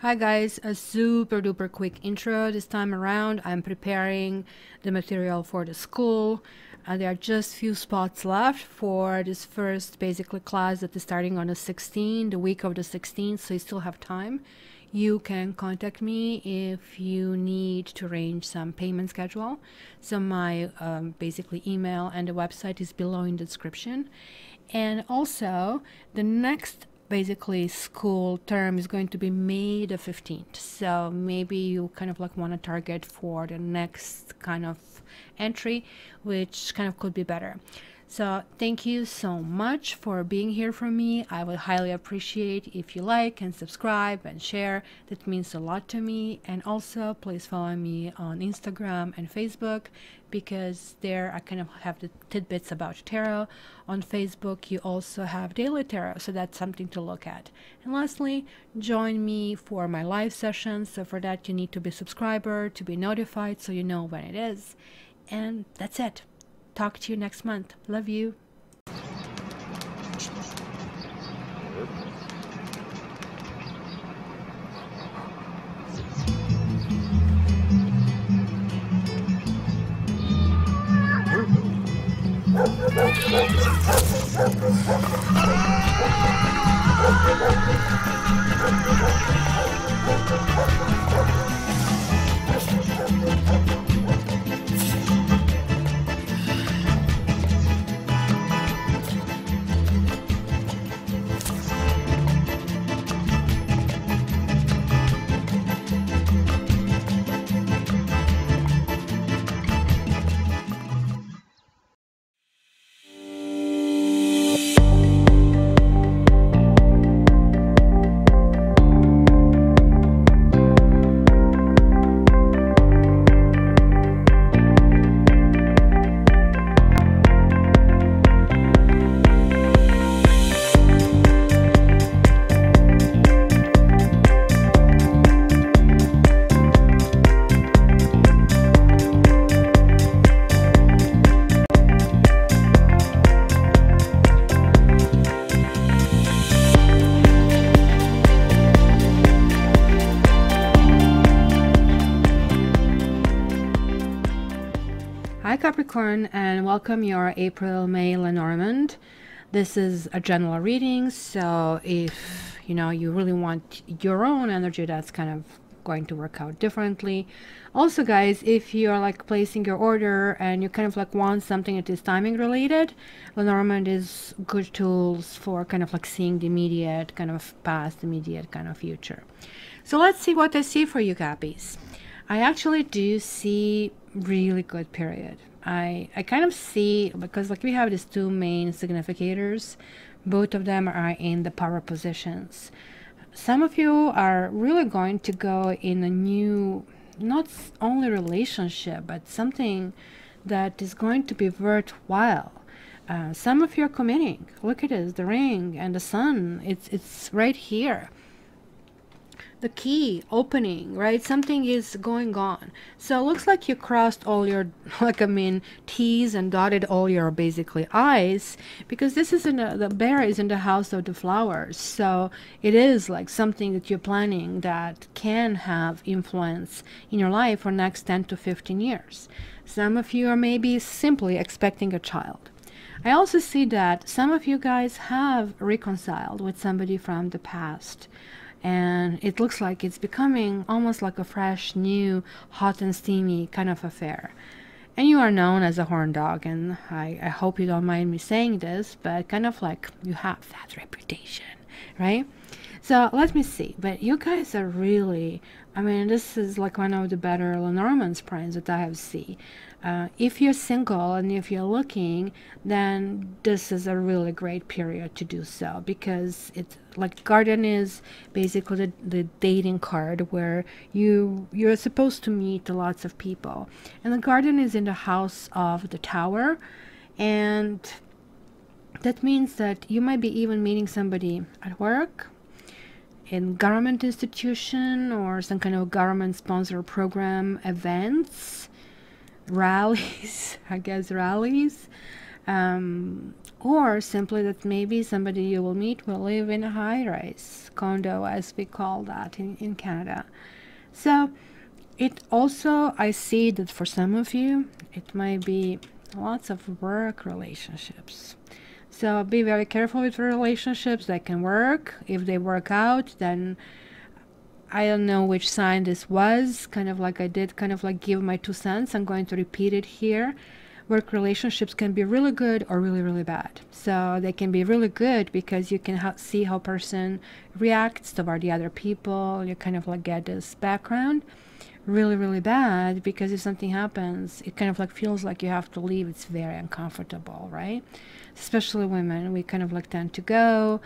Hi guys, a super duper quick intro this time around. I'm preparing the material for the school. There are just few spots left for this first basically class that is starting on the 16th, the week of the 16th, so you still have time. You can contact me if you need to arrange some payment schedule. So my basically email and the website is below in the description. And also the next basically school term is going to be May the 15th, so maybe you kind of like want to target for the next kind of entry, which kind of could be better. So thank you so much for being here for me. I would highly appreciate if you like and subscribe and share. That means a lot to me. And also please follow me on Instagram and Facebook, because there I kind of have the tidbits about tarot. On Facebook you also have daily tarot, so that's something to look at. And lastly, join me for my live sessions. So for that you need to be a subscriber to be notified so you know when it is. And that's it. Talk to you next month. Love you. Hi Capricorn, and welcome your April-May Lenormand. This is a general reading, so if you really want your own energy, that's kind of going to work out differently. Also guys, if you're like placing your order and you kind of like want something that is timing related, Lenormand is good tools for kind of like seeing the immediate kind of past, immediate kind of future. So let's see what I see for you Cappies. I actually do see really good period. I kind of see, because like we have these two main significators, both of them are in the power positions. Some of you are really going to go in a new, not only relationship, but something that is going to be worthwhile. Some of you are committing. Look at this, the ring and the sun, it's right here. The key opening, right? Something is going on. So it looks like you crossed all your T's and dotted all your basically I's, because this is in the bear is in the house of the flowers. So it is like something that you're planning that can have influence in your life for next 10 to 15 years. Some of you are maybe simply expecting a child. I also see that some of you guys have reconciled with somebody from the past. And it looks like it's becoming almost like a fresh, new, hot and steamy kind of affair. And you are known as a horn dog, and I hope you don't mind me saying this, but kind of like you have that reputation, right? So let me see. But you guys are really, I mean, this is like one of the better Lenormand prints that I have seen. If you're single and if you're looking, then this is a really great period to do so, because it's like garden is basically the dating card where you're supposed to meet lots of people, and the garden is in the house of the tower, and that means that you might be even meeting somebody at work, in government institution, or some kind of government sponsor program, events, rallies, I guess rallies. Or simply that maybe somebody you will meet will live in a high-rise condo, as we call that in Canada. So it also, I see that for some of you, it might be lots of work relationships. So be very careful with relationships that can work. If they work out, then I don't know which sign this was, kind of like I did kind of like give my 2 cents. I'm going to repeat it here. Work relationships can be really good or really, really bad. So they can be really good because you can see how a person reacts toward the other people. You kind of like get this background. Really, really bad because if something happens, it kind of like feels like you have to leave. It's very uncomfortable, right? Especially women, we kind of like tend to go,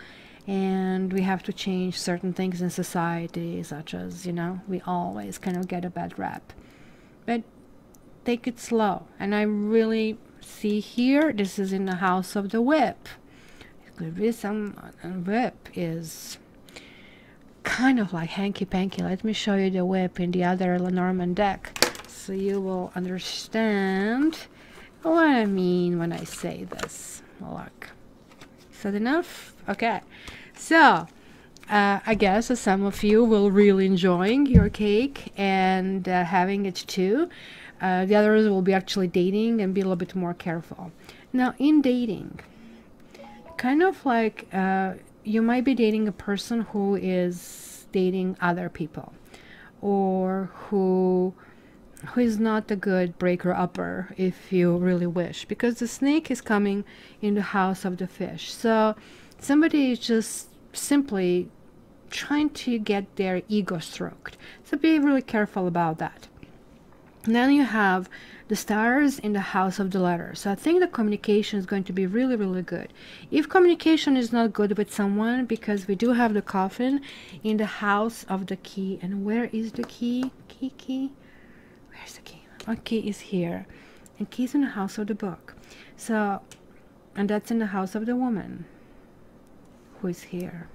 and we have to change certain things in society, such as, you know, we always kind of get a bad rap. But take it slow. And I really see here, this is in the House of the Whip. It could be some whip is kind of like hanky-panky. Let me show you the whip in the other Lenormand deck so you will understand what I mean when I say this. Look. Is that enough? Okay. So I guess some of you will really enjoying your cake and having it too. The others will be actually dating and be a little bit more careful. Now, in dating, kind of like you might be dating a person who is dating other people, or who is not a good breaker-upper if you really wish, because the snake is coming in the house of the fish. So somebody is just simply trying to get their ego stroked. So be really careful about that. And then you have the stars in the house of the letter. So I think the communication is going to be really, really good. If communication is not good with someone, because we do have the coffin in the house of the key. And where is the key? Key? Where's the key? Oh, key is here. And key's in the house of the book. So, and that's in the house of the woman who is here.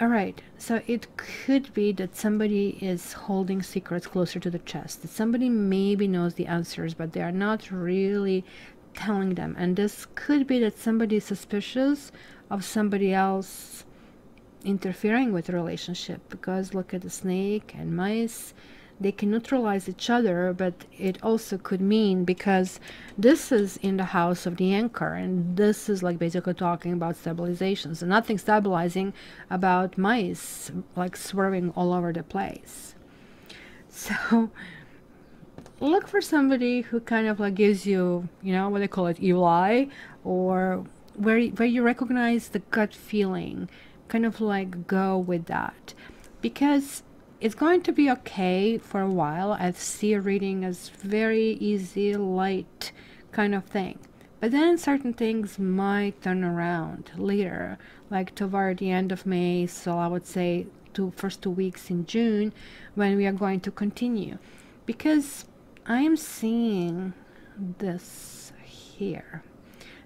All right, so it could be that somebody is holding secrets closer to the chest, that somebody maybe knows the answers, but they are not really telling them. And this could be that somebody is suspicious of somebody else interfering with the relationship, because look at the snake and mice. They can neutralize each other, but it also could mean, because this is in the house of the anchor, and this is like basically talking about stabilization. So nothing stabilizing about mice like swerving all over the place. So look for somebody who kind of like gives you, you know, what they call it, evil eye, or where you recognize the gut feeling, kind of like go with that, because it's going to be okay for a while. I see reading as very easy, light kind of thing. But then certain things might turn around later, like toward the end of May, so I would say first 2 weeks in June, when we are going to continue. Because I am seeing this here.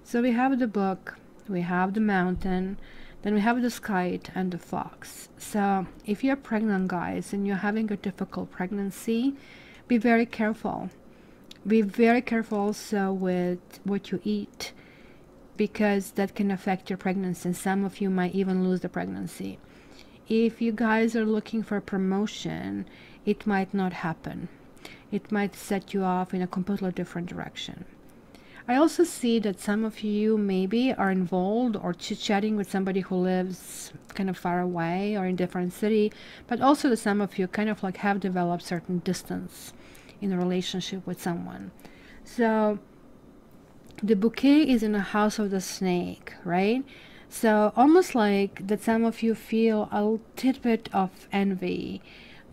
So we have the book, we have the mountain, then we have the kite and the fox. So if you're pregnant, guys, and you're having a difficult pregnancy, be very careful. Be very careful also with what you eat, because that can affect your pregnancy, and some of you might even lose the pregnancy. If you guys are looking for a promotion, it might not happen. It might set you off in a completely different direction. I also see that some of you maybe are involved or chit-chatting with somebody who lives kind of far away or in a different city, but also that some of you kind of like have developed certain distance in a relationship with someone. So the bouquet is in the house of the snake, right? So almost like that some of you feel a little bit of envy,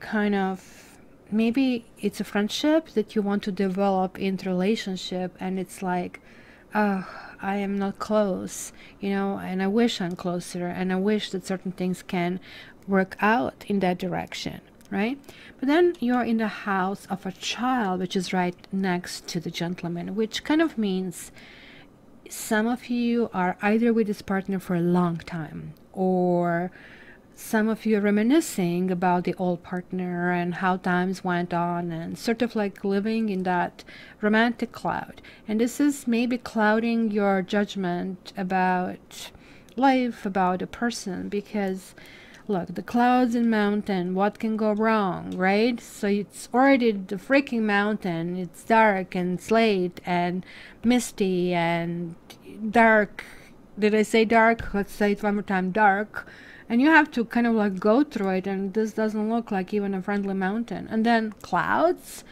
kind of. Maybe it's a friendship that you want to develop into relationship, and it's like, oh, I am not close, you know, and I wish I'm closer, and I wish that certain things can work out in that direction, right? But then you're in the house of a child, which is right next to the gentleman, which kind of means some of you are either with this partner for a long time, or Some of you are reminiscing about the old partner and how times went on, and sort of like living in that romantic cloud. And this is maybe clouding your judgment about life, about a person, because look, the clouds and mountain, what can go wrong, right? So it's already the freaking mountain. It's dark and slate and misty and dark. Did I say dark? Let's say it one more time, dark. And you have to kind of like go through it, and this doesn't look like even a friendly mountain. And then clouds?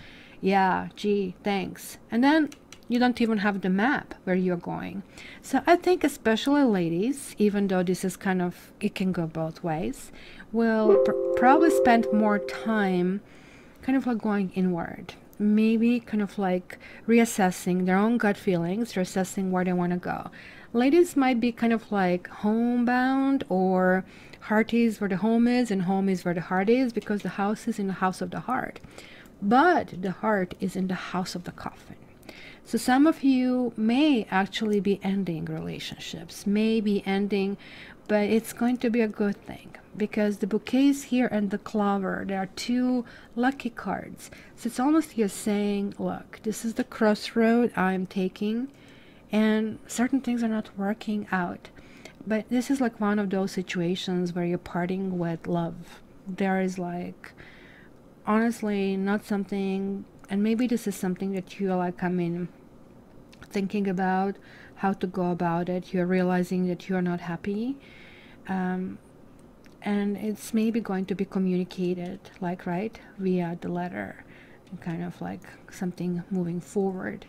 Yeah, gee, thanks. And then you don't even have the map where you're going. So I think especially ladies, even though this is kind of, it can go both ways, will probably spend more time kind of like going inward. Maybe kind of like reassessing their own gut feelings, reassessing where they want to go. Ladies might be kind of like homebound, or heart is where the home is and home is where the heart is, because the house is in the house of the heart. But the heart is in the house of the coffin. So some of you may actually be ending relationships, may be ending, but it's going to be a good thing, because the bouquets here and the clover, there are two lucky cards. So it's almost you're saying, look, this is the crossroad I'm taking, and certain things are not working out. But this is like one of those situations where you're parting with love. There is like, honestly, not something, and maybe this is something that you like, I mean, thinking about how to go about it. You're realizing that you're not happy, and it's maybe going to be communicated, like, right, via the letter, kind of like something moving forward.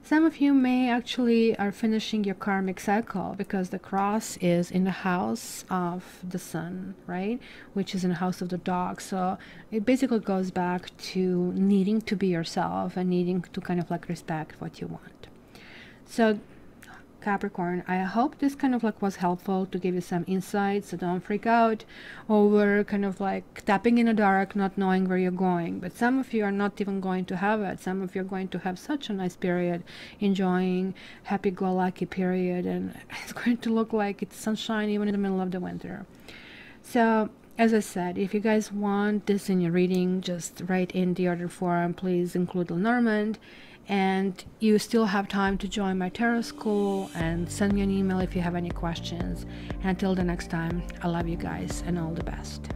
Some of you may actually are finishing your karmic cycle, because the cross is in the house of the sun, right, which is in the house of the dog. So it basically goes back to needing to be yourself and needing to kind of like respect what you want. So Capricorn, I hope this kind of like was helpful to give you some insights. So don't freak out over kind of like tapping in the dark, not knowing where you're going. But some of you are not even going to have it. Some of you are going to have such a nice period, enjoying happy-go-lucky period, and it's going to look like it's sunshine even in the middle of the winter. So as I said, if you guys want this in your reading, just write in the order form. Please include Lenormand. And you still have time to join my tarot school, and send me an email if you have any questions. And until the next time, I love you guys and all the best.